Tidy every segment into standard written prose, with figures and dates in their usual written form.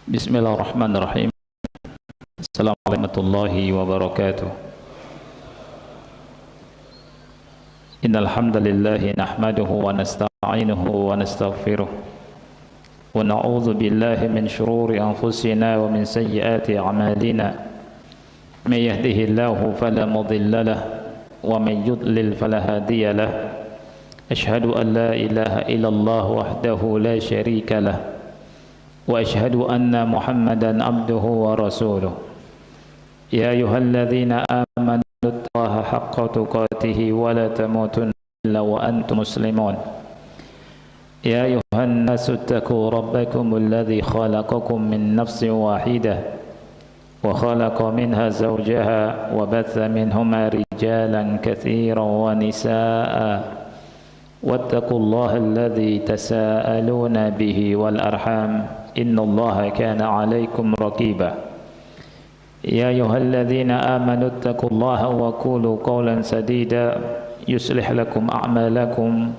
Bismillahirrahmanirrahim. Assalamualaikum warahmatullahi wabarakatuh. Innal hamdalillah nahmaduhu wa nasta'inuhu wa nastaghfiruh wa na'udzu billahi min shururi anfusina wa min sayyiati a'malina. May yahdihillahu fala mudilla lahu wa may yudlil fala hadiya lahu. Ashhadu an la ilaha illallah wahdahu la syarika lahu wa ashhadu anna Muhammadan abduhu wa rasuluh. Ya ayyuhalladzina amanu taqullaha haqqa tuqatih wa la tamutunna illa wa antum muslimun. Ya ayyuhan nasu taqu rabbakumul ladzi khalaqakum min nafsin wahidah wa khalaqa minha zawjaha wa batha minhuma rijalan katsiran wa nisaa'a wattaqullaha alladzi tasaaluna bihi wal arham innallaha kana 'alaikum raqiba. Ya ayyuhalladzina amanu taqullaha wa qulu qawlan sadida yuslih lakum a'malakum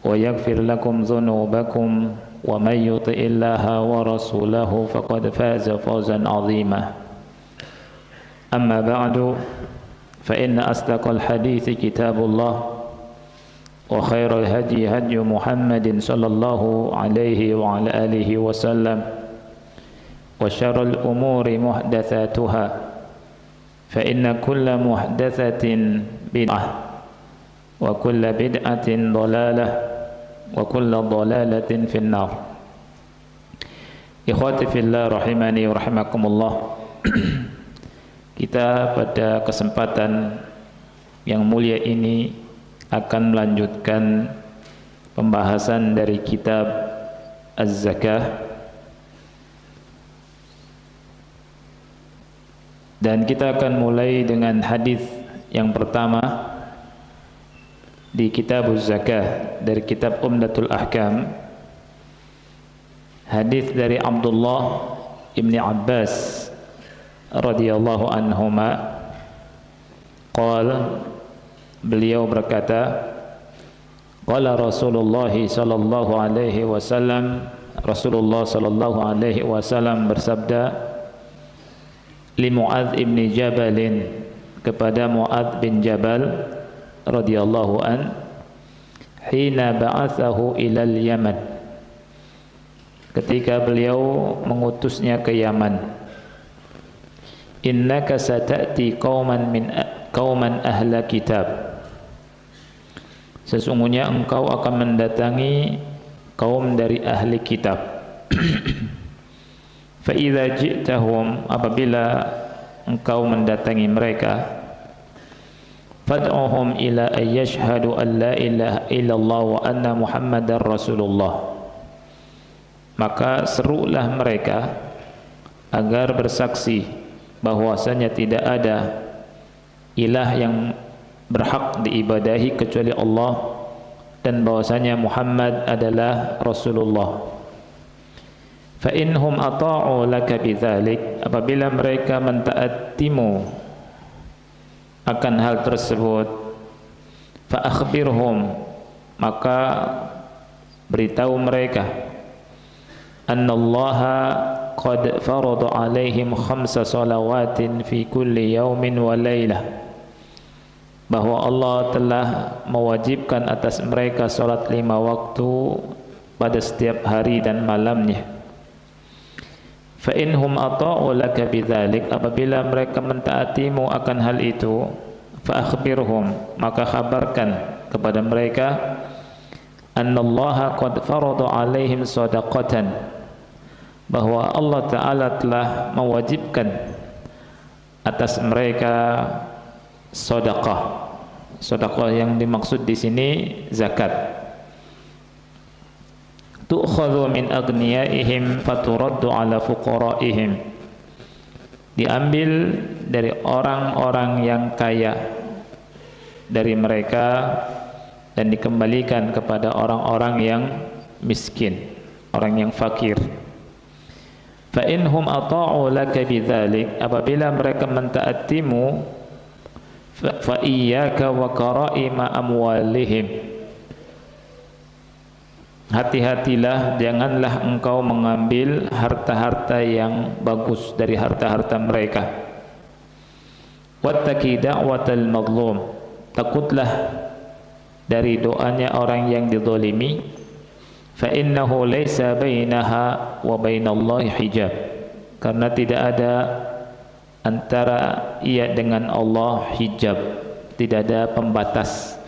wa yaghfir lakum dhunubakum wa may yuti'illaha wa rasulahu faqad faza fawzan 'azima. Amma ba'du fa inna asdaqal hadithi kitabullah wa khairal hadi hadi Muhammadin sallallahu alaihi wa ala alihi wasallam wa syarrul umuri muhdatsatuha fa inna kulla muhdatsatin bid'ah wa kulla bid'atin dhalalah wa kulla dhalalatin finnar. Ikhwati fillah rahimani wa rahimakumullah. Kita pada kesempatan yang mulia ini akan melanjutkan pembahasan dari kitab Az-Zakah, dan kita akan mulai dengan hadis yang pertama di kitab Az-Zakah dari kitab Umdatul Ahkam. Hadis dari Abdullah ibni Abbas radhiyallahu anhuma qala, beliau berkata, qala Rasulullah sallallahu alaihi wasallam, Rasulullah sallallahu alaihi wasallam bersabda, li Mu'adz ibn Jabalin, kepada Mu'adz bin Jabal radhiyallahu an, hina ba'athahu ilal Yaman, ketika beliau mengutusnya ke Yaman, innaka sata'ti qauman ahla kitab, sesungguhnya engkau akan mendatangi kaum dari ahli kitab. Fa idza ji'tahum, apabila engkau mendatangi mereka, fad'uhum ila ayyashhadu an la ilaha illallah wa anna Muhammadar Rasulullah, maka serulah mereka agar bersaksi bahwasanya tidak ada ilah yang berhak diibadahi kecuali Allah dan bahwasanya Muhammad adalah Rasulullah. Fa inhum ata'u laka bidzalik, apabila mereka mentaatimu akan hal tersebut, fa akhbirhum, maka beritahu mereka, annallaha qad farada alaihim khamsa salawatin fi kulli yaumin wa lailah, bahwa Allah telah mewajibkan atas mereka salat 5 waktu pada setiap hari dan malamnya. Fa inhum ata'u laka bidzalik, apabila mereka mentaatimu akan hal itu, fa akhbirhum, maka kabarkan kepada mereka, annallaha qad farada alaihim shadaqatan, bahwa Allah Ta'ala telah mewajibkan atas mereka sedekah. Sedekah yang dimaksud di sini zakat. Tu'khadhu min aghniyaihim faturaddu ala fuqaraihim, diambil dari orang-orang yang kaya dari mereka dan dikembalikan kepada orang-orang yang miskin, orang yang fakir. Fa inhum ata'u laka bidzalik, apabila mereka mentaatimu, fa iyyaka wa qara'ima amwalihim, hati-hatilah, janganlah engkau mengambil harta-harta yang bagus dari harta-harta mereka. Wattaqi da'watal mazlum, takutlah dari doanya orang yang dizalimi. Fa innahu laisa bainaha wa bainallahi hijab, karena tidak ada antara ia dengan Allah hijab, tidak ada pembatas.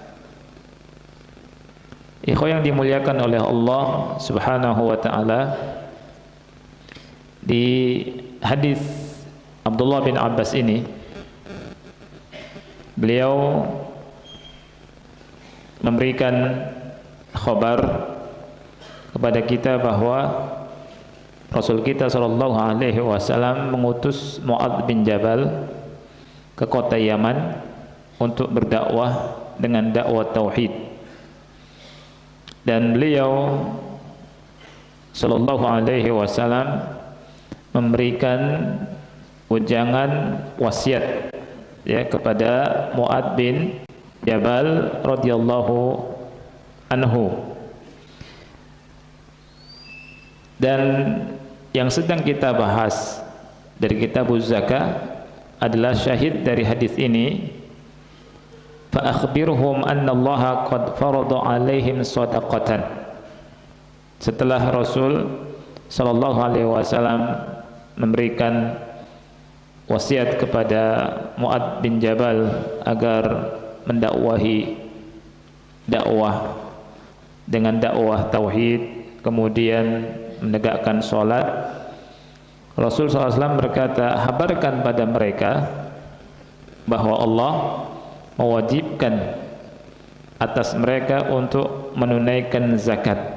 Ikhwan yang dimuliakan oleh Allah Subhanahu wa taala, di hadis Abdullah bin Abbas ini beliau memberikan khabar kepada kita bahwa Rasul kita sallallahu alaihi wasallam mengutus Mu'adz bin Jabal ke kota Yaman untuk berdakwah dengan dakwah tauhid. Dan beliau sallallahu alaihi wasallam memberikan ujangan wasiat ya kepada Mu'adz bin Jabal radhiyallahu anhu. Dan yang sedang kita bahas dari kitab Az-Zakah adalah syahid dari hadis ini. Fa akhbirhum anna Allah qad farada alaihim shadaqatan. Setelah Rasul sallallahu alaihi wasallam memberikan wasiat kepada Mu'adz bin Jabal agar mendakwahi dakwah dengan dakwah tauhid, kemudian menegakkan sholat, Rasul SAW berkata, habarkan pada mereka bahwa Allah mewajibkan atas mereka untuk menunaikan zakat,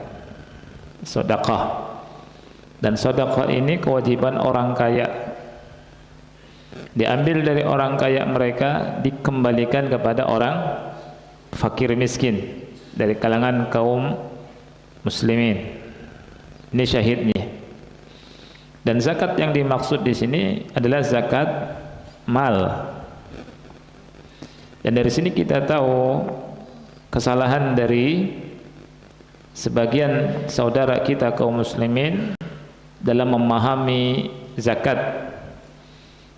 sedekah. Dan sedekah ini kewajiban orang kaya, diambil dari orang kaya mereka, dikembalikan kepada orang fakir miskin dari kalangan kaum muslimin. Ini syahidnya. Dan zakat yang dimaksud di sini adalah zakat mal. Dan dari sini kita tahu kesalahan dari sebagian saudara kita kaum muslimin dalam memahami zakat.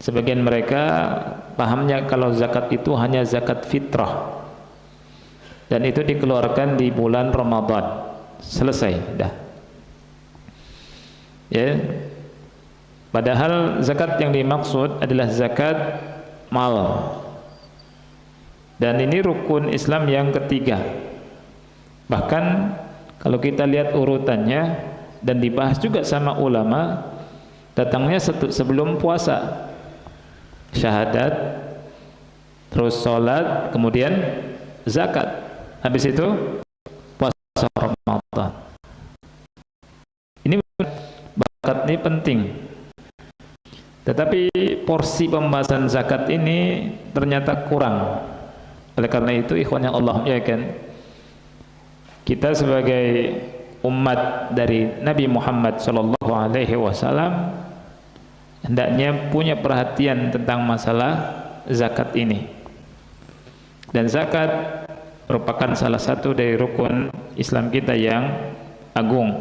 Sebagian mereka pahamnya kalau zakat itu hanya zakat fitrah, dan itu dikeluarkan di bulan Ramadan, selesai dah ya. Padahal zakat yang dimaksud adalah zakat mal, dan ini rukun Islam yang ketiga. Bahkan kalau kita lihat urutannya dan dibahas juga sama ulama, datangnya sebelum puasa, syahadat, terus sholat, kemudian zakat, habis itu puasa Ramadan. Ini zakat ini penting, tetapi porsi pembahasan zakat ini ternyata kurang. Oleh karena itu, ikhwan yang Allah muliakan, kita sebagai umat dari Nabi Muhammad sallallahu alaihi wasallam hendaknya punya perhatian tentang masalah zakat ini. Dan zakat merupakan salah satu dari rukun Islam kita yang agung.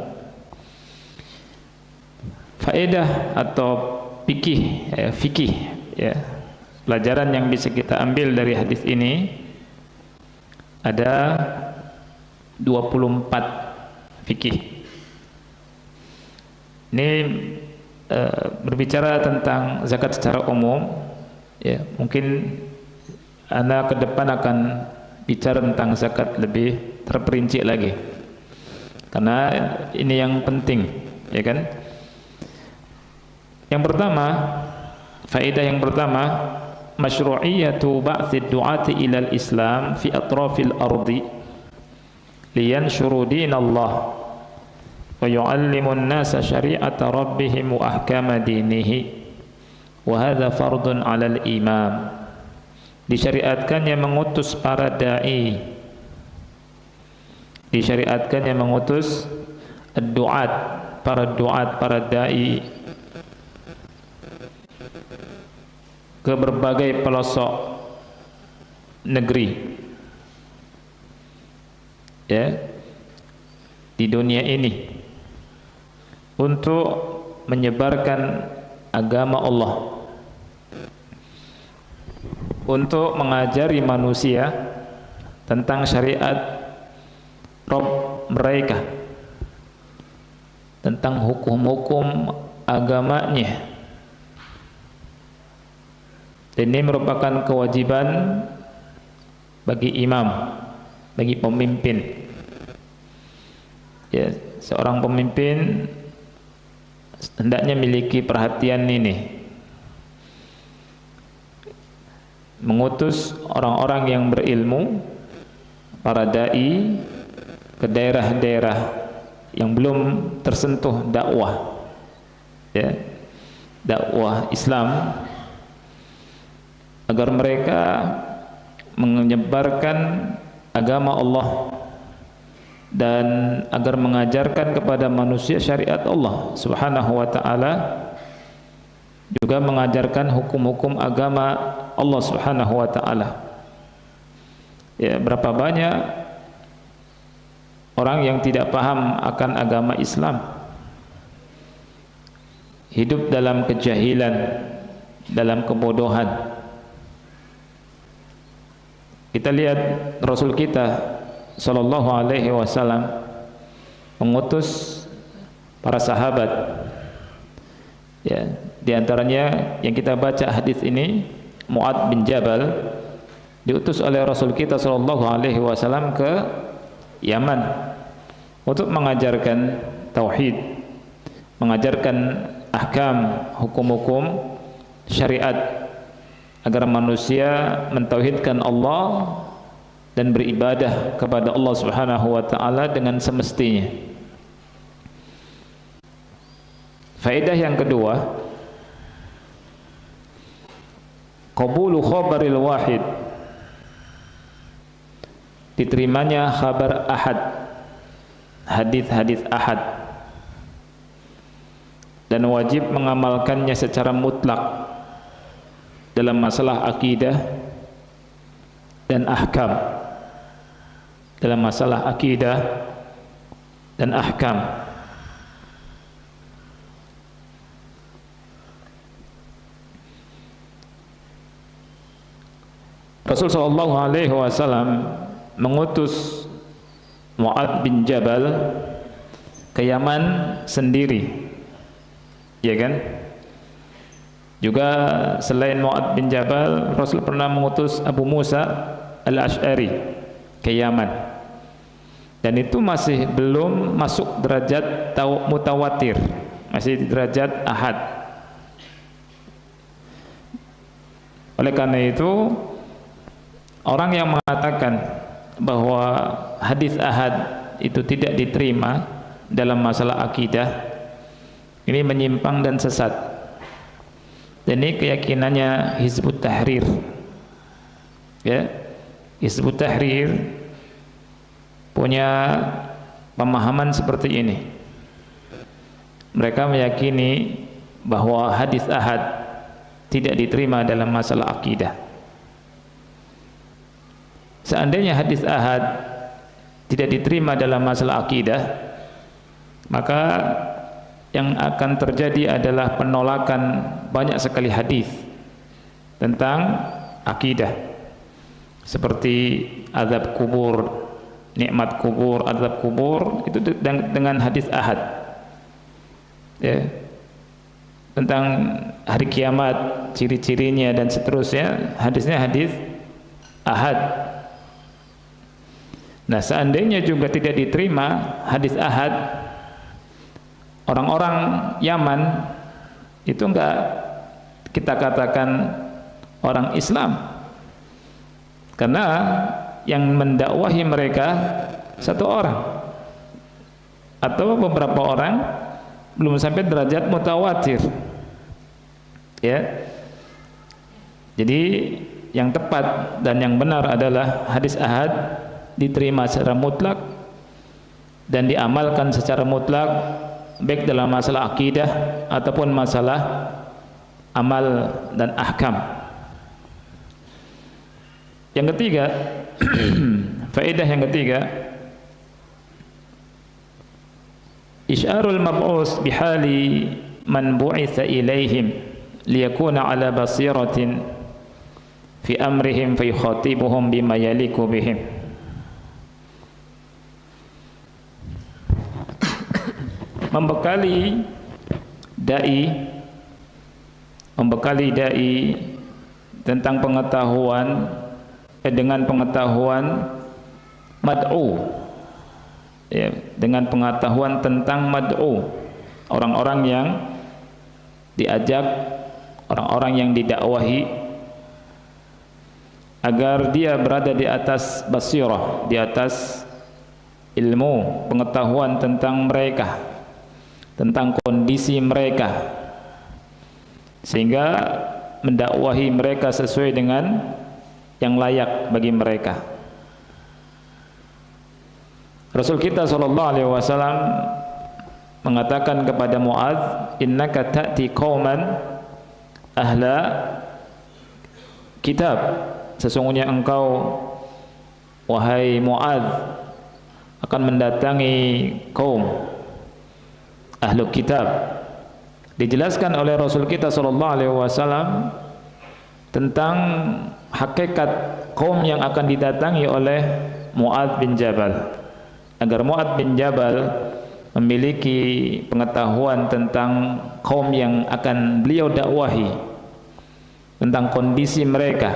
Faedah atau fikih ya, pelajaran yang bisa kita ambil dari hadis ini ada 24 fikih. Ini berbicara tentang zakat secara umum ya. Mungkin Anda ke depan akan bicara tentang zakat lebih terperinci lagi, karena ini yang penting ya kan. Yang pertama, faedah yang pertama, masyru'iyatu ba'tsid du'ati ilal Islam fi atrafil ardi liyanshuru dinallah wa yu'allimun nasa syari'ata rabbihim wa ahkama dinihi wa hadha fardun 'alal imam. Disyariatkannya mengutus para dai, disyariatkannya mengutus duat, para dai ke berbagai pelosok negeri ya, di dunia ini untuk menyebarkan agama Allah, untuk mengajari manusia tentang syariat Rabb mereka, tentang hukum-hukum agamanya. Dan ini merupakan kewajiban bagi imam, bagi pemimpin. Ya, seorang pemimpin hendaknya memiliki perhatian ini, mengutus orang-orang yang berilmu, para dai, ke daerah-daerah yang belum tersentuh dakwah, ya, dakwah Islam, agar mereka menyebarkan agama Allah dan agar mengajarkan kepada manusia syariat Allah Subhanahu wa ta'ala, juga mengajarkan hukum-hukum agama Allah Subhanahu wa ta'ala. Ya, berapa banyak orang yang tidak paham akan agama Islam, hidup dalam kejahilan, dalam kebodohan. Kita lihat Rasul kita sallallahu alaihi wasallam mengutus para sahabat. Ya, di antaranya yang kita baca hadis ini, Mu'adz bin Jabal diutus oleh Rasul kita sallallahu alaihi wasallam ke Yaman untuk mengajarkan tauhid, mengajarkan ahkam, hukum-hukum syariat, agar manusia mentauhidkan Allah dan beribadah kepada Allah Subhanahu wa ta'ala dengan semestinya. Faedah yang kedua, qabulu khabaril wahid, diterimanya khabar ahad, hadis-hadis ahad, dan wajib mengamalkannya secara mutlak dalam masalah akidah dan ahkam, dalam masalah akidah dan ahkam. Rasul sallallahu alaihi wasallam mengutus Mu'adz bin Jabal ke Yaman sendiri, ya kan? Juga selain Mu'adz bin Jabal, Rasul pernah mengutus Abu Musa al-Ash'ari ke Yaman, dan itu masih belum masuk derajat mutawatir, masih di derajat ahad. Oleh karena itu, orang yang mengatakan bahwa hadis ahad itu tidak diterima dalam masalah akidah, ini menyimpang dan sesat. Dan ini keyakinannya Hizbut Tahrir, ya. Hizbut Tahrir punya pemahaman seperti ini. Mereka meyakini bahwa hadis ahad tidak diterima dalam masalah akidah. Seandainya hadis ahad tidak diterima dalam masalah akidah, maka yang akan terjadi adalah penolakan banyak sekali hadis tentang akidah, seperti azab kubur, nikmat kubur, azab kubur, itu dengan hadis ahad, ya, tentang hari kiamat, ciri-cirinya dan seterusnya, hadisnya hadis ahad. Nah, seandainya juga tidak diterima hadis ahad, orang-orang Yaman itu enggak kita katakan orang Islam, karena yang mendakwahi mereka satu orang atau beberapa orang, belum sampai derajat mutawatir, ya. Jadi yang tepat dan yang benar adalah hadis ahad diterima secara mutlak dan diamalkan secara mutlak, baik dalam masalah akidah ataupun masalah amal dan ahkam. Yang ketiga, faedah yang ketiga, Isyarul mab'us bihali man bu'itha ilaihim liyakuna ala basiratin fi amrihim fayukhatibuhum bima yaliku bihim. Membekali dai tentang pengetahuan dengan pengetahuan mad'u, ya, dengan pengetahuan tentang mad'u, orang-orang yang diajak, orang-orang yang didakwahi, agar dia berada di atas basirah, di atas ilmu, pengetahuan tentang mereka, tentang kondisi mereka, sehingga mendakwahi mereka sesuai dengan yang layak bagi mereka. Rasul kita sallallahu alaihi wasallam mengatakan kepada Muadz, innaka ta'ti qauman ahla kitab, sesungguhnya engkau wahai Muadz akan mendatangi kaum ahlu kitab. Dijelaskan oleh Rasul kita sallallahu alaihi wasallam tentang hakikat kaum yang akan didatangi oleh Muadz bin Jabal, agar Muadz bin Jabal memiliki pengetahuan tentang kaum yang akan beliau dakwahi, tentang kondisi mereka,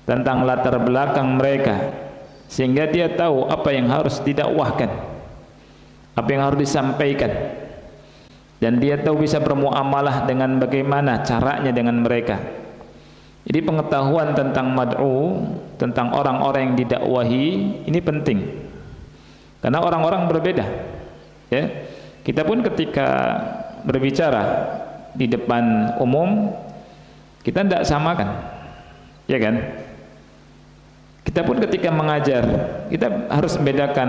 tentang latar belakang mereka, sehingga dia tahu apa yang harus didakwahkan, apa yang harus disampaikan, dan dia tahu bisa bermuamalah dengan bagaimana caranya dengan mereka. Jadi pengetahuan tentang mad'u, tentang orang-orang yang didakwahi, ini penting, karena orang-orang berbeda, ya. Kita pun ketika berbicara di depan umum, kita tidak samakan, ya kan? Kita pun ketika mengajar, kita harus membedakan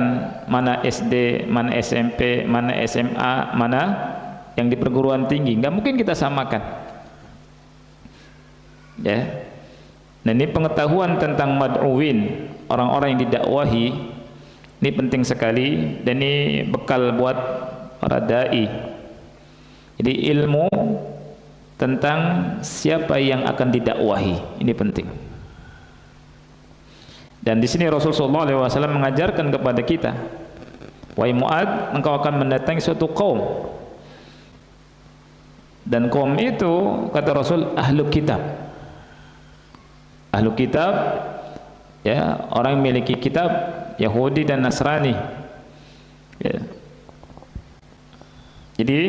mana SD, mana SMP, mana SMA, mana yang di perguruan tinggi. Nggak mungkin kita samakan, ya. Nah, ini pengetahuan tentang mad'uwin, orang-orang yang didakwahi, ini penting sekali, dan ini bekal buat para dai. Jadi ilmu tentang siapa yang akan didakwahi ini penting. Dan di sini Rasulullah SAW mengajarkan kepada kita, wahai Mu'adz, engkau akan mendatangi suatu kaum, dan kaum itu kata Rasul ahlu kitab. Ahlu kitab, ya, orang yang memiliki kitab, Yahudi dan Nasrani, ya. Jadi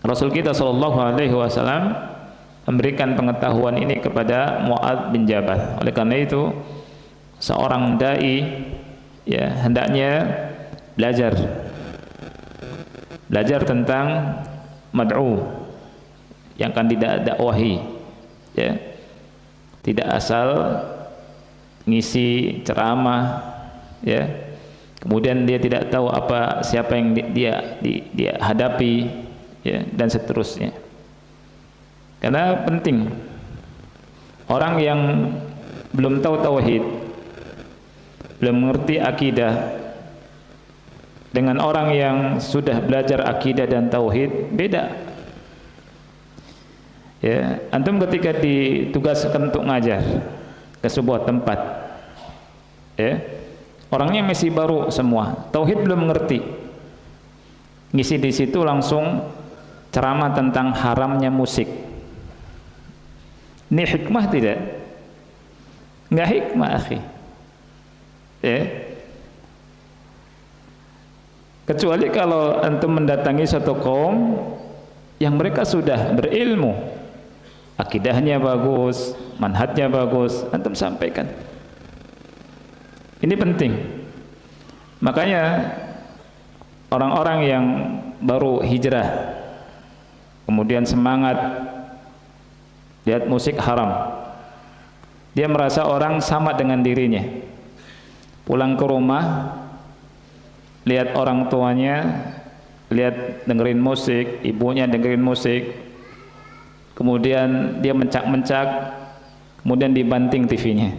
Rasul kita sallallahu alaihi wasallam memberikan pengetahuan ini kepada Mu'adz bin Jabal. Oleh karena itu seorang dai, ya, hendaknya belajar tentang mad'u yang akan didakwahi, ya. Tidak asal ngisi ceramah, ya, kemudian dia tidak tahu siapa yang dia hadapi, ya, dan seterusnya. Karena penting orang yang belum tahu tauhid, belum mengerti akidah, dengan orang yang sudah belajar akidah dan tauhid beda. Ya, antum ketika ditugaskan untuk ngajar ke sebuah tempat, ya, orangnya masih baru semua, tauhid belum mengerti, ngisi di situ langsung ceramah tentang haramnya musik. Ini hikmah tidak? Enggak hikmah, akhi. Ya. Kecuali kalau antum mendatangi suatu kaum yang mereka sudah berilmu, akidahnya bagus, manhajnya bagus, antum sampaikan. Ini penting. Makanya orang-orang yang baru hijrah, kemudian semangat lihat musik haram, dia merasa orang sama dengan dirinya. Pulang ke rumah, lihat orang tuanya, lihat dengerin musik, ibunya dengerin musik, kemudian dia mencak-mencak, kemudian dibanting TV-nya,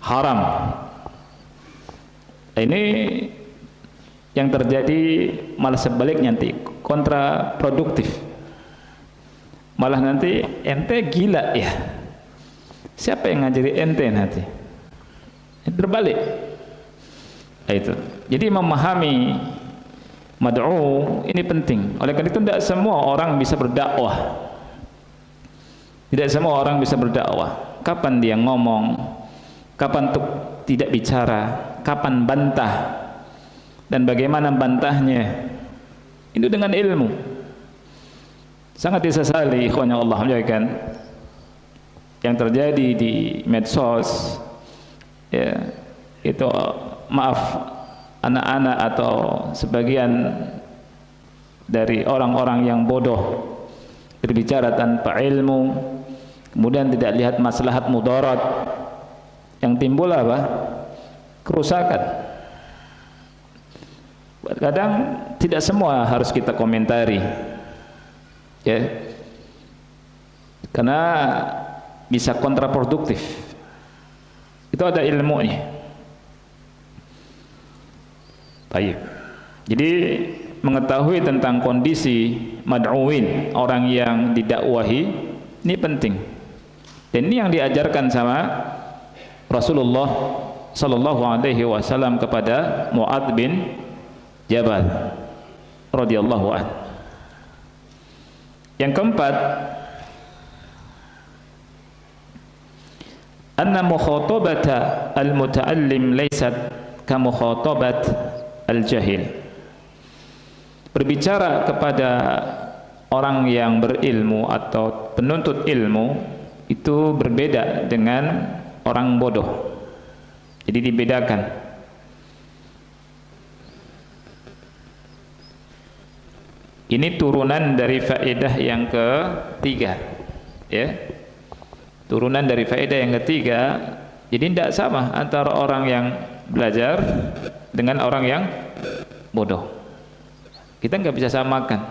haram. Ini Yang terjadi malah sebaliknya, nanti kontraproduktif. Malah nanti ente gila ya. Siapa yang ngajari ente nanti? Berbalik. Itu. Jadi memahami mad'u ini penting. Oleh karena itu tidak semua orang bisa berdakwah. Tidak semua orang bisa berdakwah. Kapan dia ngomong, kapan untuk tidak bicara, kapan bantah, dan bagaimana bantahnya. Itu dengan ilmu. Sangat disesali ikhwan yang Allah muliakan yang terjadi di medsos ya, itu maaf anak-anak atau sebagian dari orang-orang yang bodoh berbicara tanpa ilmu, kemudian tidak lihat maslahat mudarat, yang timbul apa? Kerusakan. Kadang tidak semua harus kita komentari ya, karena bisa kontraproduktif. Itu ada ilmunya. Baik. Jadi mengetahui tentang kondisi mad'uin, orang yang didakwahi, ini penting. Dan ini yang diajarkan sama Rasulullah sallallahu alaihi wasallam kepada Mu'adz bin Jabal radhiyallahu anhu. Yang keempat, anna mukhatabata al-muta'allim laysat ka mukhatabat al-jahil. Berbicara kepada orang yang berilmu atau penuntut ilmu itu berbeda dengan orang bodoh. Jadi dibedakan. Ini turunan dari faedah yang ketiga, ya. Turunan dari faedah yang ketiga. Jadi tidak sama antara orang yang belajar dengan orang yang bodoh. Kita nggak bisa samakan.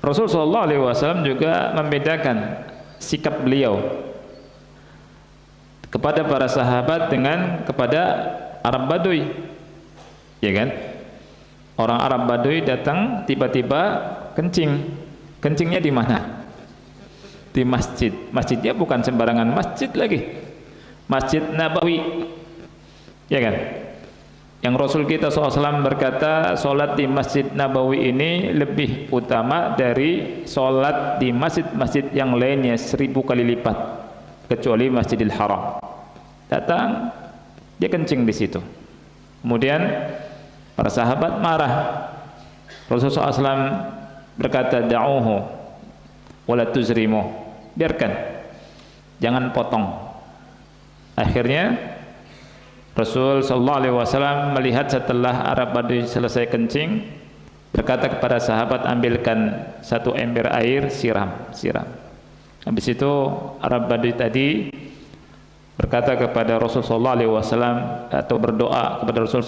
Rasul sallallahu alaihi wasallam juga membedakan sikap beliau kepada para sahabat dengan kepada Arab Baduy, ya kan? Orang Arab Baduy datang tiba-tiba kencing. Kencingnya di mana? Di masjid. Masjidnya bukan sembarangan masjid lagi, Masjid Nabawi, ya kan? Yang Rasul kita SAW berkata, sholat di Masjid Nabawi ini lebih utama dari sholat di masjid-masjid yang lainnya 1000 kali lipat, kecuali Masjidil Haram. Datang, dia kencing di situ. Kemudian para sahabat marah. Rasulullah SAW berkata, da'uhu wala tuzrimu, biarkan, jangan potong. Akhirnya Rasul sallallahu alaihi wasallam melihat setelah Arab Baduy selesai kencing, berkata kepada sahabat, ambilkan 1 ember air, siram. Habis itu Arab Baduy tadi berkata kepada Rasul sallallahu alaihi wasallam atau berdoa kepada Rasul.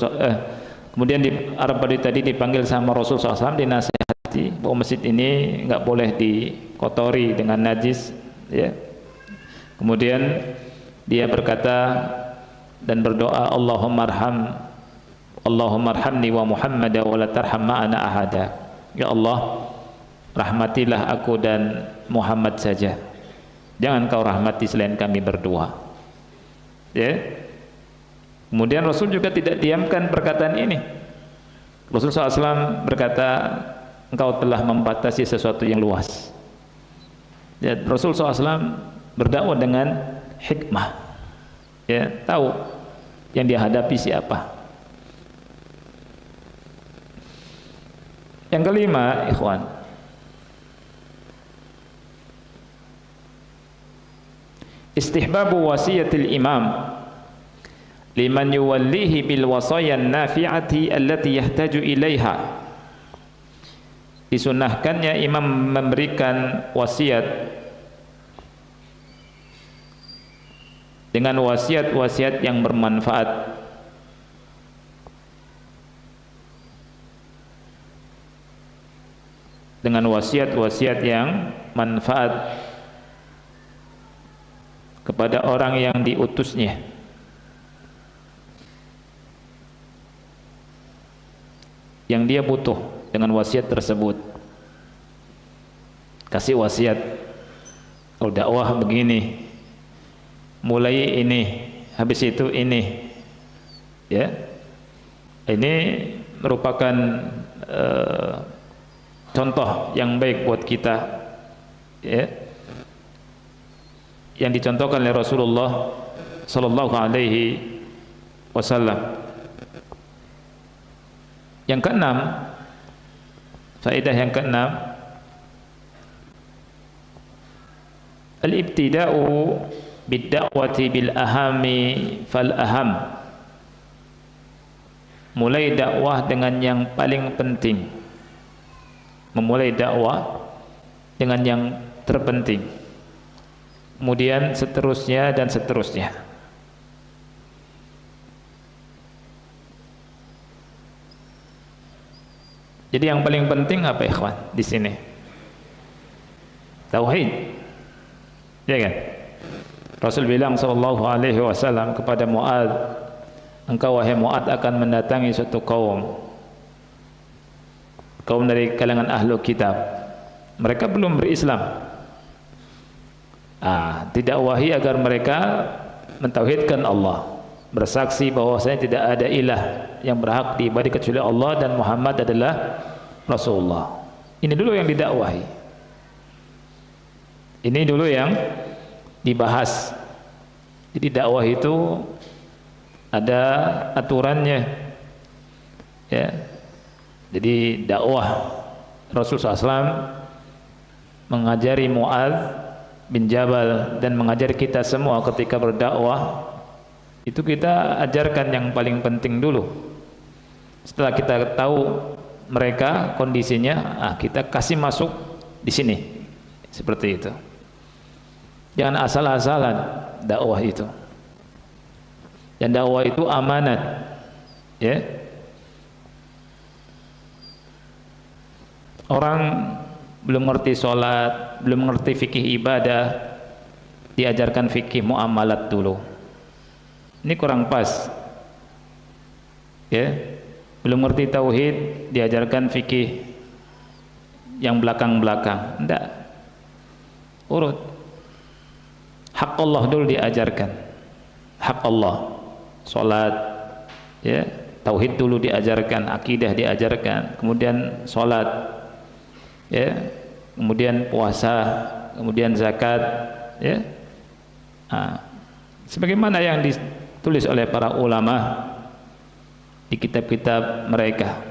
Kemudian Arab Baduy tadi dipanggil sama Rasul sallallahu alaihi wasallam, dinasihati bahwa masjid ini enggak boleh dikotori dengan najis, ya. Kemudian dia berkata dan berdoa, Allahumma arhamni wa Muhammada wa la tarham ma'ana ahada. Ya Allah, rahmatilah aku dan Muhammad saja, jangan kau rahmati selain kami berdua, ya. Kemudian Rasul juga tidak diamkan perkataan ini. Rasul SAW berkata, engkau telah membatasi sesuatu yang luas, ya. Rasul SAW berdakwah dengan hikmah, ya, tahu yang dihadapi siapa. Yang kelima, ikhwan, istihbabu wasiyatil imam liman yuwallihi bil wasayan nafi'ati allati yahtaju ilaiha. Disunnahkannya imam memberikan wasiat dengan wasiat-wasiat yang bermanfaat, dengan wasiat-wasiat yang manfaat kepada orang yang diutusnya. yang dia butuh dengan wasiat tersebut. Kasih wasiat, kalau dakwah begini, mulai ini, habis itu ini, ya. Ini merupakan contoh yang baik buat kita, ya, yang dicontohkan oleh Rasulullah sallallahu alaihi wasallam. Yang keenam, faedah yang keenam, al-ibtida'u bid-da'wati bil ahami fal aham. Mulai dakwah dengan yang paling penting. Memulai dakwah dengan yang terpenting. Kemudian seterusnya dan seterusnya. Jadi yang paling penting apa, ikhwan, di sini? Tauhid. Ya kan? Rasul bilang sallallahu alaihi wasallam kepada Mu'adz, engkau wahai Mu'adz akan mendatangi suatu kaum dari kalangan ahlu kitab. Mereka belum berislam. Didakwahi agar mereka mentauhidkan Allah, bersaksi bahwasanya tidak ada ilah yang berhak diibadahi kecuali Allah dan Muhammad adalah Rasulullah. Ini dulu yang didakwahi. Ini dulu yang dibahas. Jadi dakwah itu ada aturannya, ya. Jadi dakwah Rasulullah SAW mengajari Mu'adz bin Jabal dan mengajari kita semua ketika berdakwah, itu kita ajarkan yang paling penting dulu. Setelah kita tahu mereka kondisinya, kita kasih masuk di sini, seperti itu. Jangan asal-asalan dakwah itu. Dan dakwah itu amanat, ya. Orang belum ngerti sholat, belum ngerti fikih ibadah, diajarkan fikih muamalat dulu. Ini kurang pas, ya. Belum ngerti tauhid, diajarkan fikih yang belakang-belakang. Enggak. Urut. Hak Allah dulu diajarkan. Hak Allah. Sholat, ya. Tauhid dulu diajarkan, akidah diajarkan, kemudian sholat, ya, kemudian puasa, kemudian zakat, ya. Sebagaimana yang ditulis oleh para ulama di kitab-kitab mereka,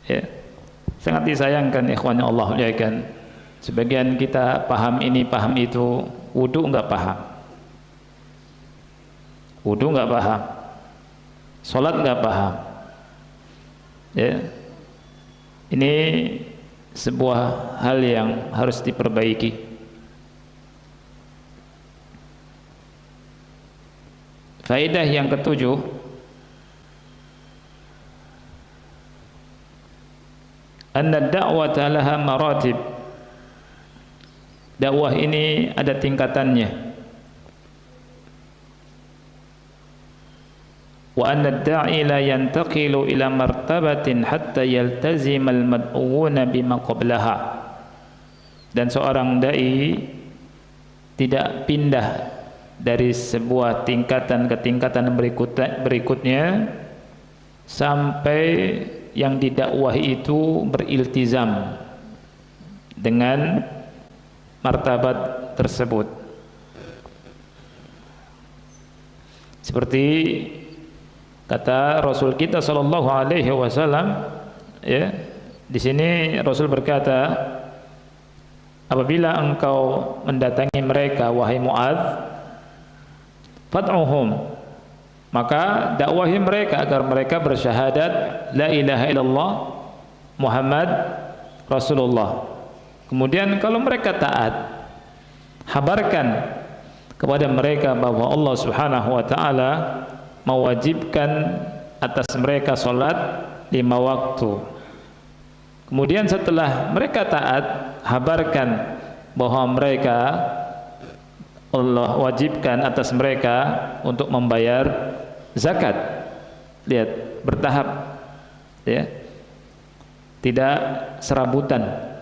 ya. Sangat disayangkan, ikhwan Allah, ya kan, sebagian kita paham ini paham itu, wudu enggak paham, wudu enggak paham, sholat enggak paham, ya. Ini sebuah hal yang harus diperbaiki. Faedah yang ketujuh, anna da'wata laha maratib. Dakwah ini ada tingkatannya. Wa anna ad-da'i la yantaqilu ila martabatin hatta yaltazima al-mad'uuna bima qablaha. Dan seorang dai tidak pindah dari sebuah tingkatan ke tingkatan berikutnya sampai yang didakwahi itu beriltizam dengan martabat tersebut. Seperti kata Rasul kita sallallahu alaihi wasallam, ya, di sini Rasul berkata, apabila engkau mendatangi mereka wahai Mu'adz, fad'uhum, maka dakwahi mereka agar mereka bersyahadat la ilaha illallah Muhammad Rasulullah. Kemudian kalau mereka taat, habarkan kepada mereka bahwa Allah Subhanahu wa taala mewajibkan atas mereka salat 5 waktu. Kemudian setelah mereka taat, habarkan bahwa mereka, Allah wajibkan atas mereka untuk membayar zakat. Lihat, bertahap. ya, tidak serabutan.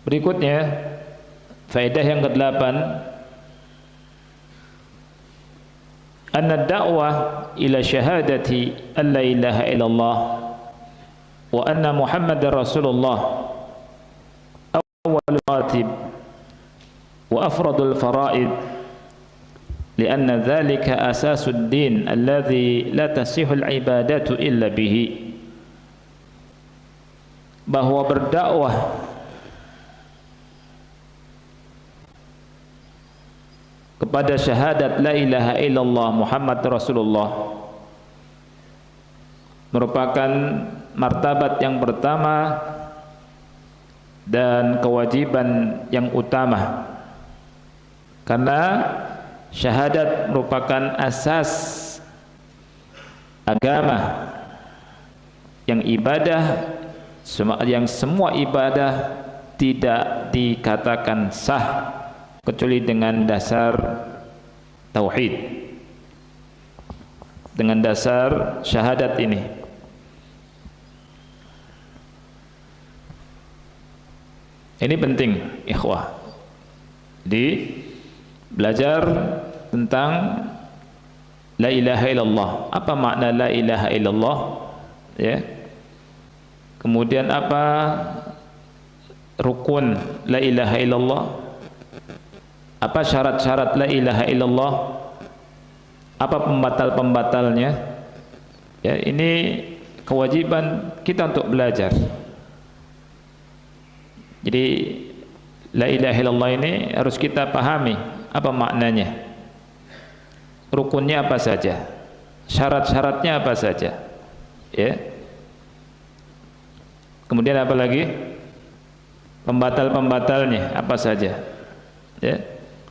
Berikutnya faedah yang ke-8, anna da'wah ila syahadati an la ilaha illallah wa anna Muhammadar Rasulullah awwalul ratib wa afradul faraid lianna dhalika asasud din alladhi la tasihul ibadatu illa bihi. Bahwa berdakwah kepada syahadat la ilaha illallah Muhammad Rasulullah merupakan martabat yang pertama dan kewajiban yang utama, karena syahadat merupakan asas agama yang semua ibadah tidak dikatakan sah kecuali dengan dasar tauhid, dengan dasar syahadat ini. Ini penting, ikhwah. Jadi belajar tentang la ilaha illallah. Apa makna la ilaha illallah? Ya. Kemudian apa rukun la ilaha illallah? Apa syarat-syarat la ilaha illallah? Apa pembatal-pembatalnya? Ya, ini kewajiban kita untuk belajar. Jadi la ilaha illallah ini harus kita pahami apa maknanya, rukunnya apa saja, syarat-syaratnya apa saja, ya. Kemudian apa lagi, pembatal-pembatalnya apa saja, ya,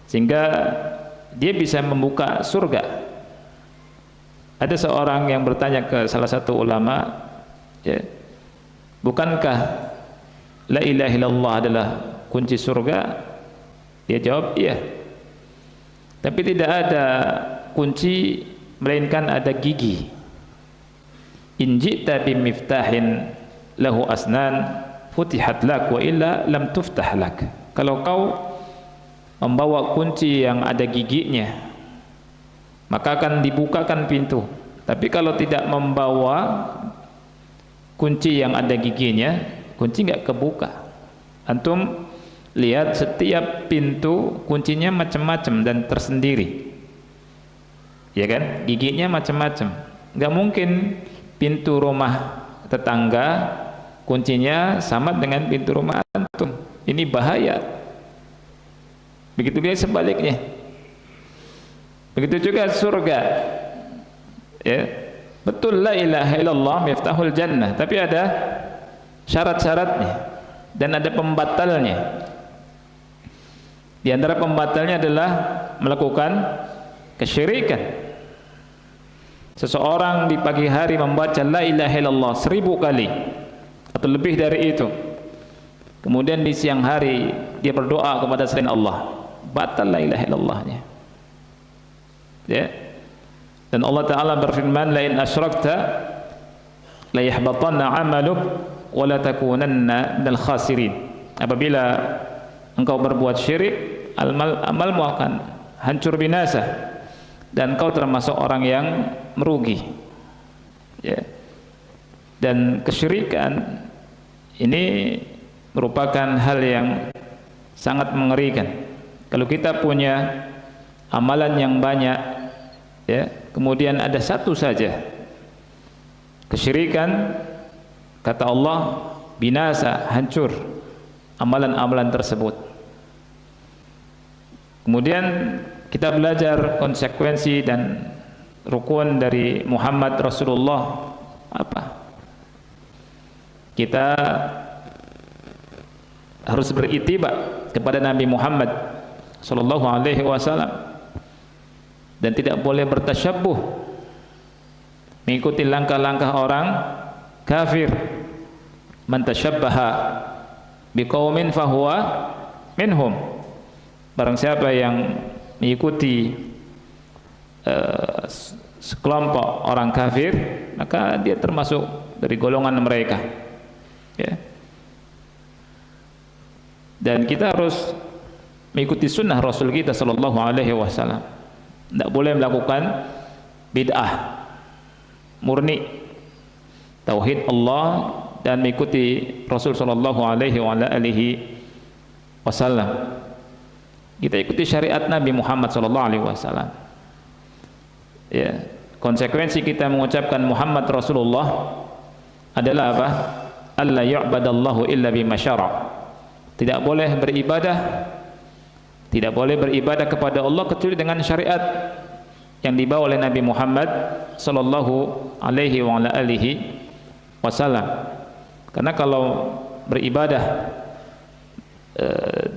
sehingga dia bisa membuka surga. Ada seorang yang bertanya ke salah satu ulama, ya, bukankah la ilaha illallah adalah kunci surga? Dia jawab, iya. Tapi tidak ada kunci melainkan ada gigi. In ji'ta bi miftahin lahu asnan futihat lak wa illa lam tuftah lak. Kalau kau membawa kunci yang ada giginya, maka akan dibukakan pintu. Tapi kalau tidak membawa kunci yang ada giginya, kunci nggak kebuka. Antum lihat setiap pintu kuncinya macam-macam dan tersendiri, ya kan? Giginya macam-macam. Nggak mungkin pintu rumah tetangga kuncinya sama dengan pintu rumah antum. Ini bahaya. Begitu juga sebaliknya. Begitu juga surga. Ya, betul la ilaha illallah miftahul jannah, tapi ada syarat-syaratnya dan ada pembatalnya. Di antara pembatalnya adalah melakukan kesyirikan. Seseorang di pagi hari membaca la ilaha illallah 1000 kali atau lebih dari itu, kemudian di siang hari dia berdoa kepada selain Allah, batal la ilaha illallahnya, ya. Dan Allah Ta'ala berfirman, la in asyrakta la yahbatanna 'amaluk wa la takunanna minal khasirin. Apabila engkau berbuat syirik, amalmu akan hancur binasa dan engkau termasuk orang yang merugi, ya. Dan kesyirikan ini merupakan hal yang sangat mengerikan. Kalau kita punya amalan yang banyak, ya, kemudian ada satu saja kesyirikan, kata Allah, binasa, hancur amalan-amalan tersebut. Kemudian kita belajar konsekuensi dan rukun dari Muhammad Rasulullah. Apa? Kita harus beritiba kepada Nabi Muhammad sallallahu alaihi wasallam dan tidak boleh bertasyabbuh, mengikuti langkah-langkah orang kafir. Man tasyabbaha biqaumin fahuwa minhum. Barang siapa yang mengikuti sekelompok orang kafir, maka dia termasuk dari golongan mereka, ya. Dan kita harus mengikuti sunnah Rasul kita Sallallahu Alaihi Wasallam. Tidak boleh melakukan bid'ah, murni tauhid Allah dan mengikuti Rasul Sallallahu Alaihi Wasallam. Kita ikuti syariat Nabi Muhammad Sallallahu Alaihi Wasallam. Ya, konsekuensi kita mengucapkan Muhammad Rasulullah adalah apa? Alla yu'badallahu illa bima syara'. Tidak boleh beribadah kepada Allah kecuali dengan syariat yang dibawa oleh Nabi Muhammad sallallahu alaihi wasallam. Karena kalau beribadah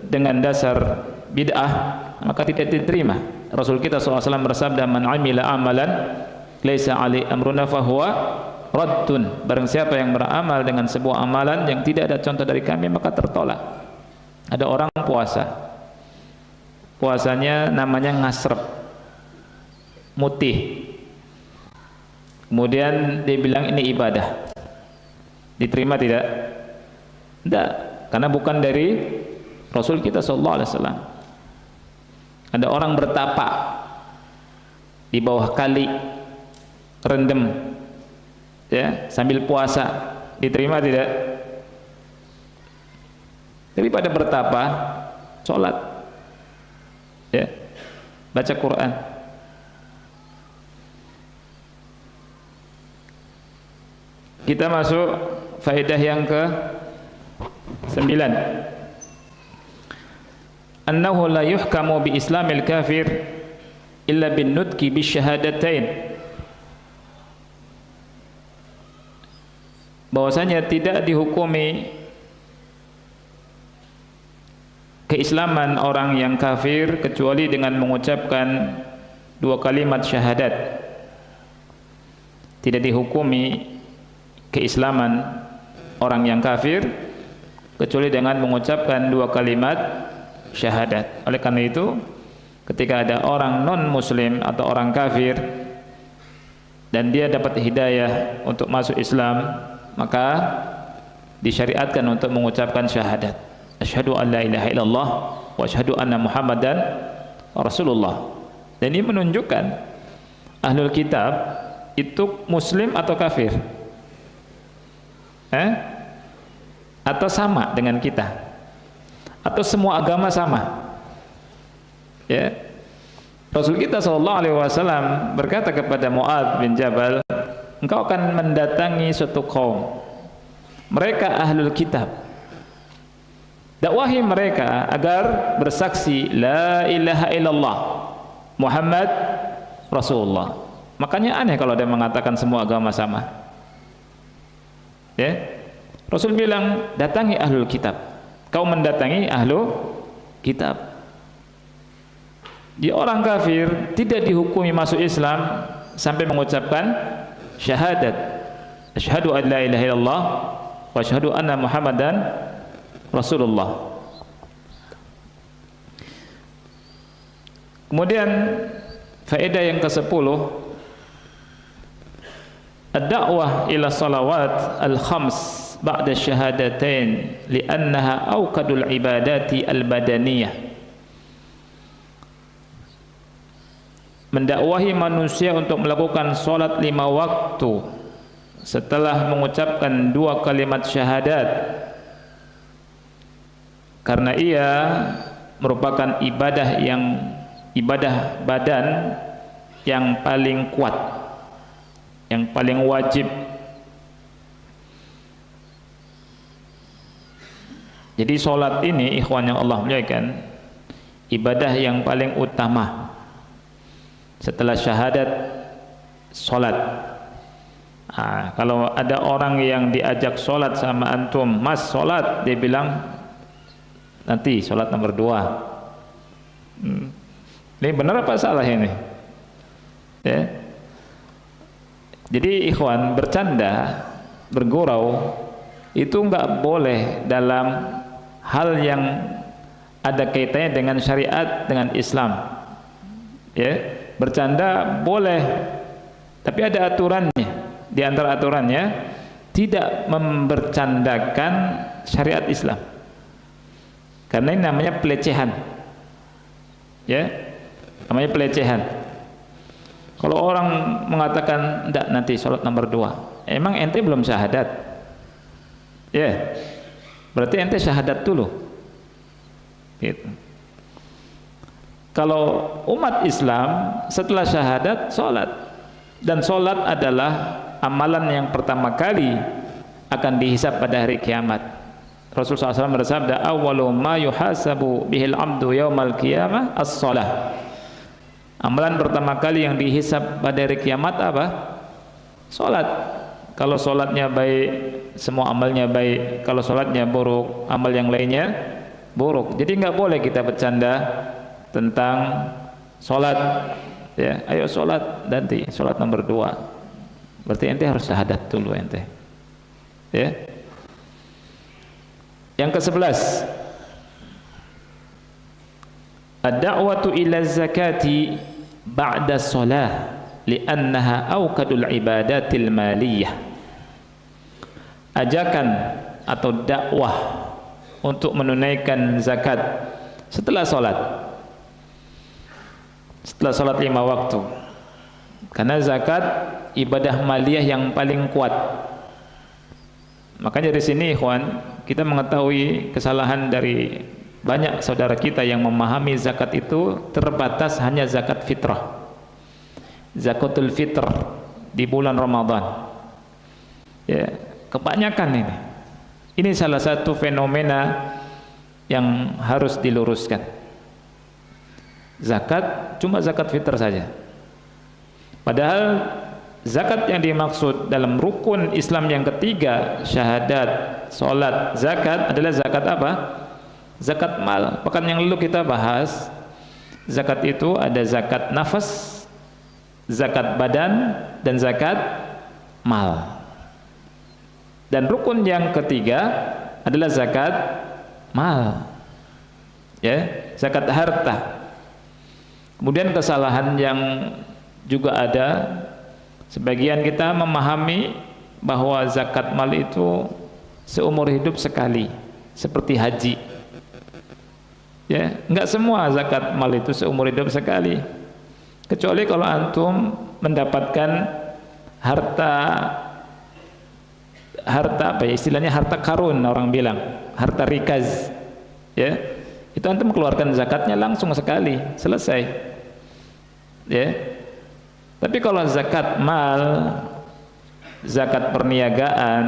dengan dasar bid'ah, maka tidak diterima. Rasul kita SAW bersabda, man amila amalan laisa alai amruna fahuwa raddun. Barang siapa yang beramal dengan sebuah amalan yang tidak ada contoh dari kami, maka tertolak. Ada orang puasanya namanya ngasrep, mutih, kemudian dia bilang ini ibadah, diterima tidak? Tidak, karena bukan dari Rasul kita sallallahu alaihi wasallam. Ada orang bertapa di bawah kali, rendem, ya, sambil puasa, diterima tidak? Daripada bertapa, sholat, ya, baca Quran. Kita masuk faedah yang ke-9. Annahu la yuhkamu bi islamil kafir illa bin nutqi bi syahadatain. Bahwasanya tidak dihukumi keislaman orang yang kafir kecuali dengan mengucapkan dua kalimat syahadat. Tidak dihukumi keislaman orang yang kafir kecuali dengan mengucapkan dua kalimat syahadat. Oleh karena itu, ketika ada orang non muslim atau orang kafir dan dia dapat hidayah untuk masuk Islam, maka disyariatkan untuk mengucapkan syahadat. Asyhadu an la ilaha illallah wa asyhadu anna Muhammadan Rasulullah. Dan ini menunjukkan ahlul kitab itu muslim atau kafir? Atau sama dengan kita? Atau semua agama sama? Ya. Rasul kita sallallahu alaihi wasallam berkata kepada Mu'adz bin Jabal, engkau akan mendatangi suatu kaum, mereka ahlul kitab. Dakwahi mereka agar bersaksi la ilaha illallah Muhammad Rasulullah. Makanya aneh kalau dia mengatakan semua agama sama, ya. Rasul bilang datangi ahlul kitab. Kau mendatangi ahlul kitab. Dia orang kafir tidak dihukumi masuk Islam sampai mengucapkan syahadat asyhadu an la ilaha illallah wa asyhadu anna Muhammadan Rasulullah. Kemudian faedah yang ke-10, ad-da'wah ila salawat al-khams ba'da syahadatain li'annaha awqadul ibadati al-badaniyah. Mendakwahi manusia untuk melakukan salat 5 waktu setelah mengucapkan 2 kalimat syahadat, karena ia merupakan ibadah badan yang paling kuat, yang paling wajib. Jadi solat ini, ikhwan yang Allah muliakan, ibadah yang paling utama setelah syahadat, solat. Kalau ada orang yang diajak solat sama antum, mas solat, dia bilang nanti sholat nomor 2. Ini benar apa salah ini? Ya. Jadi ikhwan, bercanda, bergurau itu enggak boleh dalam hal yang ada kaitannya dengan syariat, dengan Islam. Ya, bercanda boleh, tapi ada aturannya. Di antara aturannya tidak membercandakan syariat Islam, karena ini namanya pelecehan. Ya, namanya pelecehan. Kalau orang mengatakan enggak, nanti sholat nomor 2, emang ente belum syahadat? Ya, berarti ente syahadat dulu. Gitu. Kalau umat Islam setelah syahadat sholat, dan sholat adalah amalan yang pertama kali akan dihisab pada hari kiamat. Rasulullah SAW bersabda, awwalu ma yuhasabu bihil abdu yaumal qiyamah as-shalah. Amalan pertama kali yang dihisab pada hari kiamat apa? Sholat. Kalau sholatnya baik, semua amalnya baik. Kalau sholatnya buruk, amal yang lainnya buruk. Jadi nggak boleh kita bercanda tentang sholat. Ya, ayo sholat, nanti sholat nomor 2. Berarti ente harus syahadat dulu ente. Ya. Yang ke-11, ad-da'watu ila zakati ba'da shalah li'annaha awqadul ibadatil maliyah. Ajakan atau dakwah untuk menunaikan zakat setelah sholat, setelah sholat 5 waktu, karena zakat ibadah maliyah yang paling kuat. Makanya dari sini ikhwan, kita mengetahui kesalahan dari banyak saudara kita yang memahami zakat itu terbatas hanya zakat fitrah, zakatul fitr di bulan Ramadan. Ya, kebanyakan ini salah satu fenomena yang harus diluruskan. Zakat cuma zakat fitr saja, padahal zakat yang dimaksud dalam rukun Islam yang ketiga, syahadat, sholat, zakat adalah zakat apa? Zakat mal. Pekan yang lalu kita bahas zakat itu ada zakat nafas, zakat badan, dan zakat mal. Dan rukun yang ketiga adalah zakat mal, ya, zakat harta. Kemudian kesalahan yang juga ada, sebagian kita memahami bahwa zakat mal itu seumur hidup sekali, seperti haji. Ya, enggak semua zakat mal itu seumur hidup sekali. Kecuali kalau antum mendapatkan harta apa ya, istilahnya harta karun, orang bilang, harta rikaz. Ya. Itu antum mengeluarkan zakatnya langsung sekali, selesai. Ya. Tapi kalau zakat mal, zakat perniagaan,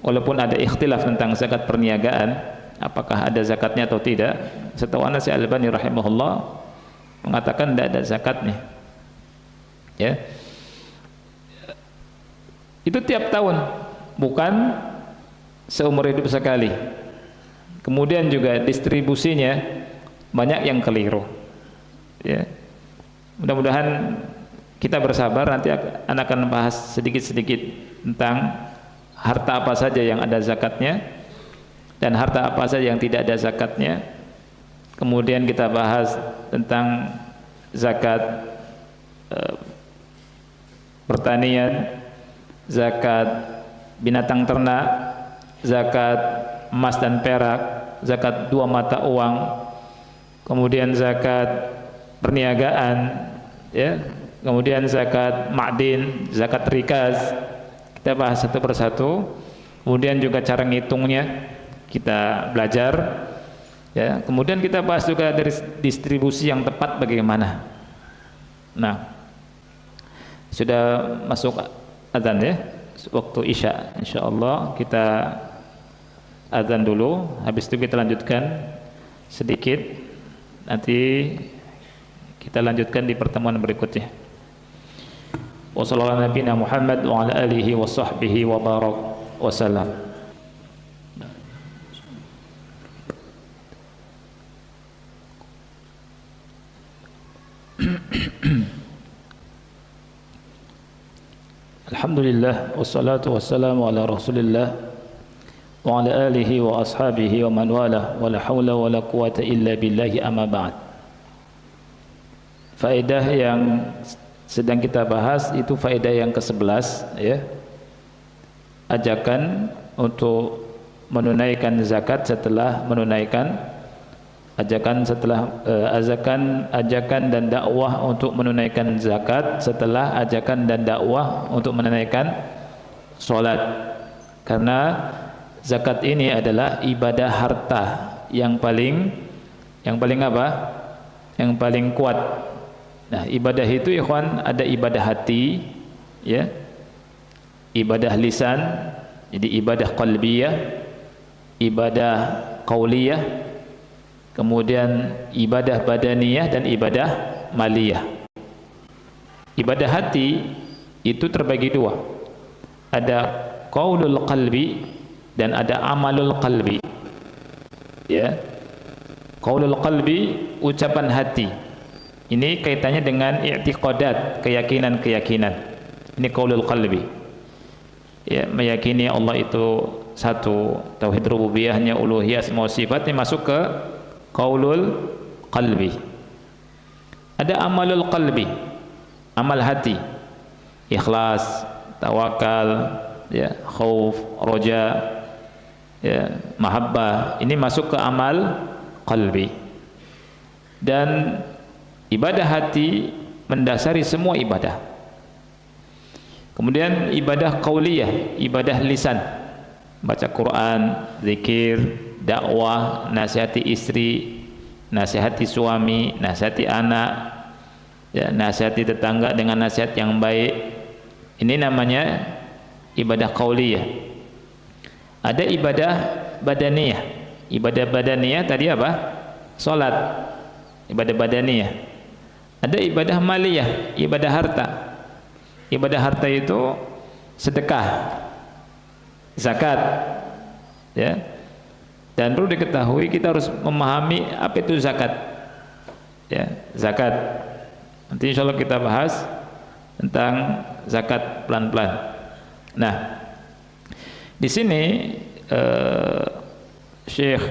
walaupun ada ikhtilaf tentang zakat perniagaan, apakah ada zakatnya atau tidak, setahu ana Syekh Albani rahimahullah mengatakan tidak ada zakatnya. Ya. Itu tiap tahun, bukan seumur hidup sekali. Kemudian juga distribusinya banyak yang keliru. Ya. Mudah-mudahan kita bersabar, nanti akan bahas sedikit-sedikit tentang harta apa saja yang ada zakatnya dan harta apa saja yang tidak ada zakatnya. Kemudian kita bahas tentang zakat pertanian, zakat binatang ternak, zakat emas dan perak, zakat 2 mata uang, kemudian zakat perniagaan, ya, kemudian zakat ma'din, zakat rikaz. Kita bahas satu persatu. Kemudian juga cara ngitungnya kita belajar, ya. Kemudian kita bahas juga dari distribusi yang tepat bagaimana. Nah, sudah masuk adzan ya, waktu isya. Insyaallah kita adzan dulu, habis itu kita lanjutkan sedikit, nanti kita lanjutkan di pertemuan berikutnya. Wassallallahu ala nabiyina Muhammad wa ala alihi wa sahbihi wa barak wa salam. Alhamdulillah wassalatu wassalamu ala Rasulillah wa ala alihi wa ashabihi wa man wala wa la hawla wa la quwata illa billahi amma ba'd. faedah yang sedang kita bahas itu faedah yang ke-11 ya. Ajakan untuk menunaikan zakat setelah menunaikan ajakan dan dakwah untuk menunaikan zakat setelah ajakan dan dakwah untuk menunaikan salat. Karena zakat ini adalah ibadah harta yang paling apa? Yang paling kuat. Nah, ibadah itu ikhwan ada ibadah hati ya. Ibadah lisan, jadi ibadah qalbiyah, ibadah qauliyah, kemudian ibadah badaniyah dan ibadah maliyah. Ibadah hati itu terbagi dua. Ada qaulul qalbi dan ada amalul qalbi. Ya. Qaulul qalbi ucapan hati. Ini kaitannya dengan i'tiqadat, keyakinan-keyakinan. Ini qaulul qalbi. Ya, meyakini Allah itu satu, tauhid rububiyahnya, uluhiyah, semua sifatnya masuk ke qaulul qalbi. Ada amalul qalbi, amal hati, ikhlas, tawakal, ya, khauf, roja, ya, mahabbah. Ini masuk ke amal qalbi. Dan ibadah hati mendasari semua ibadah. Kemudian ibadah qauliyah, ibadah lisan, baca Quran, zikir, dakwah, nasihati istri, nasihati suami, nasihati anak, ya, nasihati tetangga dengan nasihat yang baik. Ini namanya ibadah qauliyah. Ada ibadah badaniyah. Ibadah badaniyah tadi apa? Salat. Ibadah badaniyah. Ada ibadah maliyah, ibadah harta. Ibadah harta itu sedekah, zakat, ya. Dan perlu diketahui kita harus memahami apa itu zakat, ya, zakat. Nanti insya Allah kita bahas tentang zakat pelan-pelan. Nah, di sini Syekh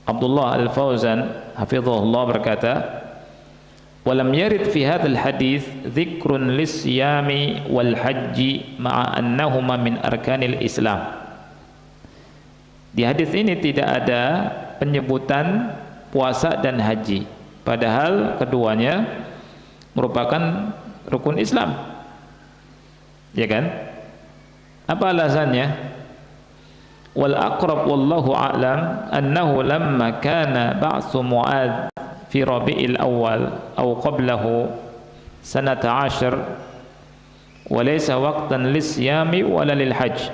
Abdullah Al-Fauzan hafizahullah berkata, walam yarid fi hadzal hadis dzikrun lisyami wal haji ma'a annahuma min arkanil Islam. Di hadis ini tidak ada penyebutan puasa dan haji, padahal keduanya merupakan rukun Islam. Ya kan? Apa alasannya? Wal aqrab wallahu a'lam annahu lamma kana ba'su Mu'adz fi Rabi'il Awal atau qablahu sanata 10 wa laysa waqtan lisyami wala lil hajj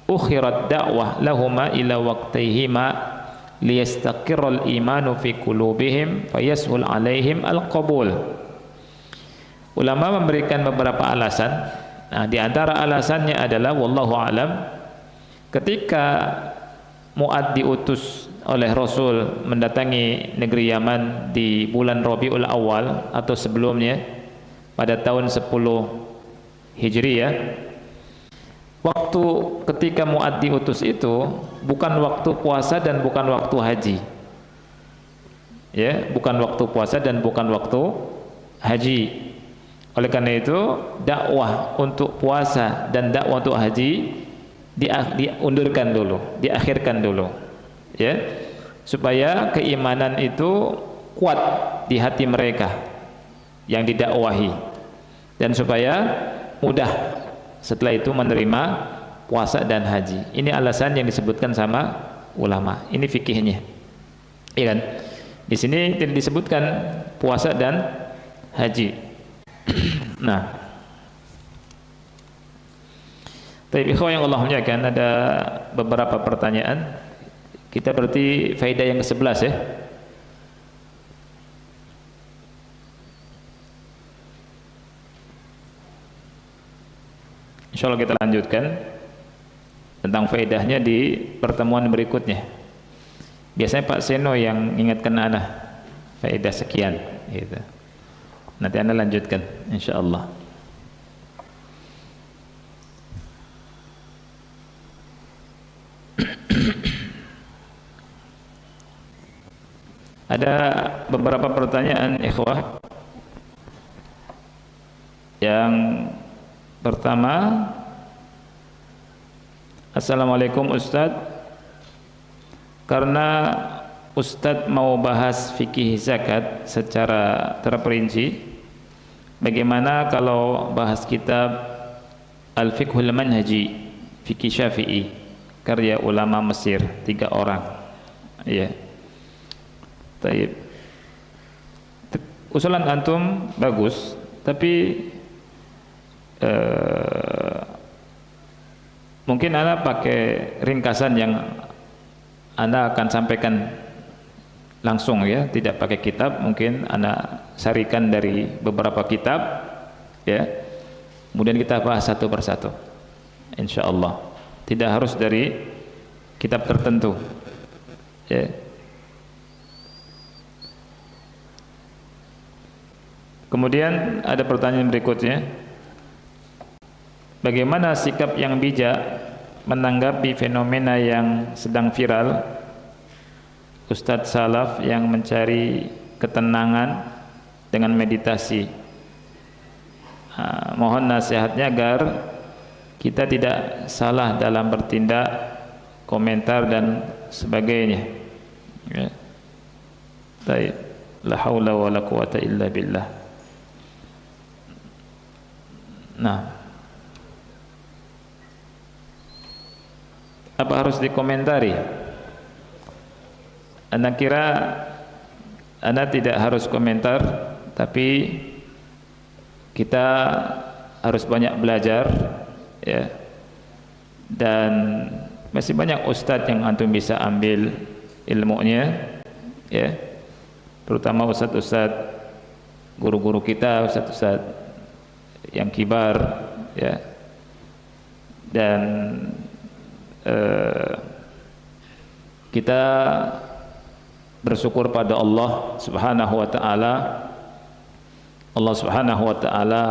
ukhirat da'wah lahuma ila waqtihima liyastaqirra al-imanu fi qulubihim fayashul alaihim al-qabul. Ulama memberikan beberapa alasan. Nah, di antara alasannya adalah wallahu alam, ketika Mu'adz diutus oleh Rasul mendatangi negeri Yaman di bulan Rabiul Awal atau sebelumnya pada tahun 10 Hijriyah. Waktu ketika Mu'adz diutus itu bukan waktu puasa dan bukan waktu haji. Ya, bukan waktu puasa dan bukan waktu haji. Oleh karena itu dakwah untuk puasa dan dakwah untuk haji diundurkan dulu, diakhirkan dulu. Ya, supaya keimanan itu kuat di hati mereka yang didakwahi, dan supaya mudah setelah itu menerima puasa dan haji. Ini alasan yang disebutkan sama ulama. Ini fikihnya, iya kan? Di sini tidak disebutkan puasa dan haji. Nah, tapi ikhwan yang Allah muliakan, ada beberapa pertanyaan. Kita berarti faedah yang ke-11 ya. Insyaallah kita lanjutkan tentang faedahnya di pertemuan berikutnya. Biasanya Pak Seno yang ingatkan ana faedah sekian gitu. Nanti anda lanjutkan insyaallah. Ada beberapa pertanyaan ikhwah Yang pertama, Assalamualaikum Ustadz, karena Ustadz mau bahas fikih zakat secara terperinci, bagaimana kalau bahas kitab Al-Fiqhul Manhaji Fikih Syafi'i karya ulama Mesir 3 orang. Ya. Taib. Usulan antum bagus, tapi mungkin Anda pakai ringkasan yang Anda akan sampaikan langsung ya, tidak pakai kitab, mungkin Anda sarikan dari beberapa kitab ya. Kemudian kita bahas satu persatu. Insyaallah. Tidak harus dari kitab tertentu. Ya. Kemudian ada pertanyaan berikutnya. Bagaimana sikap yang bijak menanggapi fenomena yang sedang viral, Ustadz Salaf yang mencari ketenangan dengan meditasi? Mohon nasihatnya agar kita tidak salah dalam bertindak, komentar dan sebagainya. Ya. Baik. La haula wala quwata illa billah. Nah, apa harus dikomentari? Anda kira Anda tidak harus komentar, tapi kita harus banyak belajar ya. Dan masih banyak ustadz yang antum bisa ambil ilmunya ya. Terutama ustadz-ustadz guru-guru kita, ustadz-ustadz yang kibar ya. Dan kita bersyukur pada Allah Subhanahu wa taala. Allah Subhanahu wa taala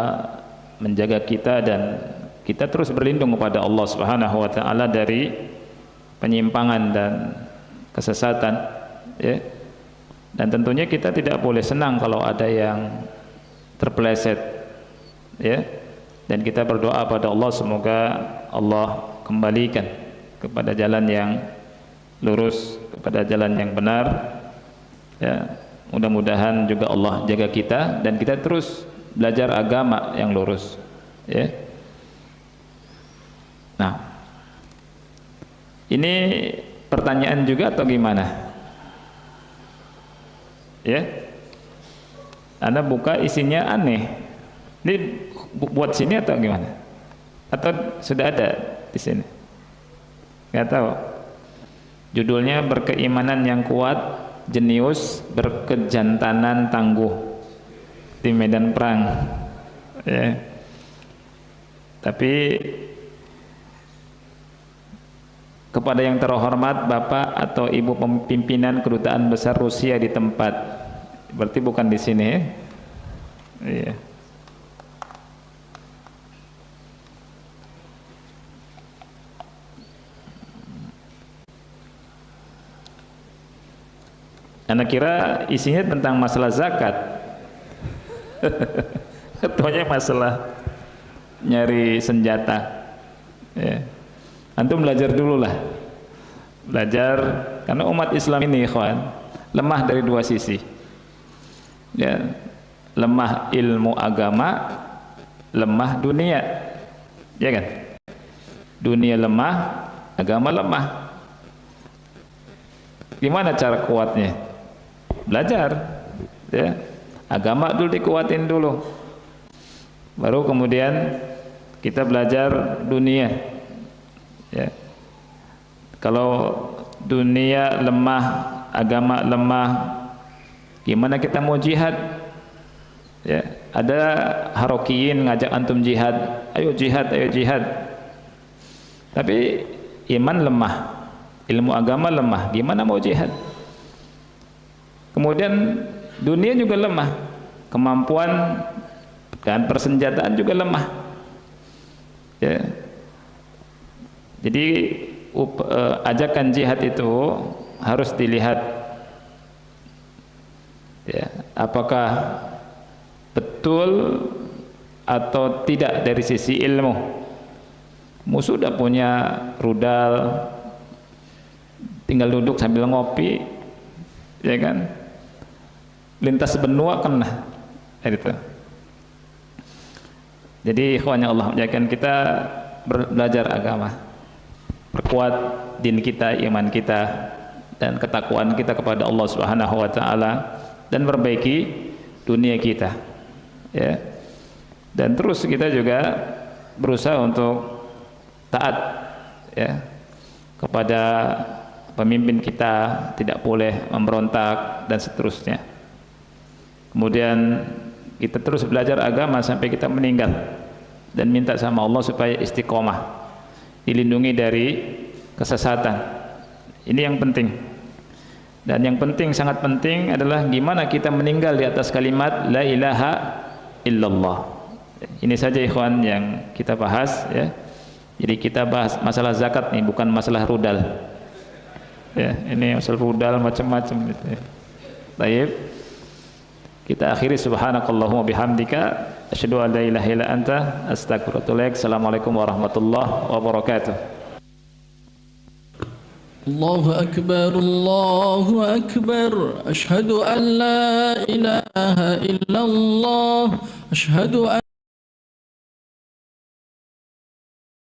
menjaga kita dan kita terus berlindung kepada Allah Subhanahu wa taala dari penyimpangan dan kesesatan ya. Dan tentunya kita tidak boleh senang kalau ada yang terpeleset ya. Dan kita berdoa pada Allah semoga Allah kembalikan kepada jalan yang lurus, kepada jalan yang benar ya. Mudah-mudahan juga Allah jaga kita dan kita terus belajar agama yang lurus ya. Nah, ini pertanyaan juga atau gimana ya? Anda buka isinya aneh, ini buat sini atau gimana? Atau sudah ada di sini? Nggak tahu. Judulnya berkeimanan yang kuat, jenius, berkejantanan tangguh di medan perang. Ya. Tapi kepada yang terhormat Bapak atau Ibu pimpinan Kedutaan Besar Rusia di tempat, berarti bukan di sini ya? Iya. Anda kira isinya tentang masalah zakat. Ketuanya masalah nyari senjata ya. Antum belajar dulu lah. Belajar, karena umat Islam ini ikhwan lemah dari dua sisi ya. Lemah ilmu agama, lemah dunia ya kan. Dunia lemah, agama lemah. Gimana cara kuatnya? Belajar ya. Agama dulu dikuatin dulu, baru kemudian kita belajar dunia ya. Kalau dunia lemah, agama lemah, gimana kita mau jihad ya? Ada harokiyin ngajak antum jihad, ayo jihad, ayo jihad, tapi iman lemah, ilmu agama lemah, gimana mau jihad? Kemudian dunia juga lemah, kemampuan dan persenjataan juga lemah ya. Jadi ajakan jihad itu harus dilihat ya, apakah betul atau tidak dari sisi ilmu. Musuh udah punya rudal, tinggal duduk sambil ngopi, ya kan, lintas benua kena itu. Jadi ikhwan yang Allah muliakan, kita belajar agama, perkuat din kita, iman kita, dan ketakwaan kita kepada Allah Subhanahu wa taala, dan perbaiki dunia kita, ya. Dan terus kita juga berusaha untuk taat, ya, kepada pemimpin kita, tidak boleh memberontak dan seterusnya. Kemudian kita terus belajar agama sampai kita meninggal, dan minta sama Allah supaya istiqomah, dilindungi dari kesesatan. Ini yang penting. Dan yang penting, sangat penting adalah gimana kita meninggal di atas kalimat la ilaha illallah. Ini saja ikhwan yang kita bahas, ya. Jadi kita bahas masalah zakat nih, bukan masalah rudal. Ya, ini masalah rudal macam-macam gitu, ya. Baik. Kita akhiri subhanakallahumma bihamdika asyhadu an la ilaha illa anta astaghfiruka wa atubu ilaik. Assalamualaikum warahmatullahi wabarakatuh. Allahu akbar, Allahu akbar, asyhadu an la ilaha illallah, asyhadu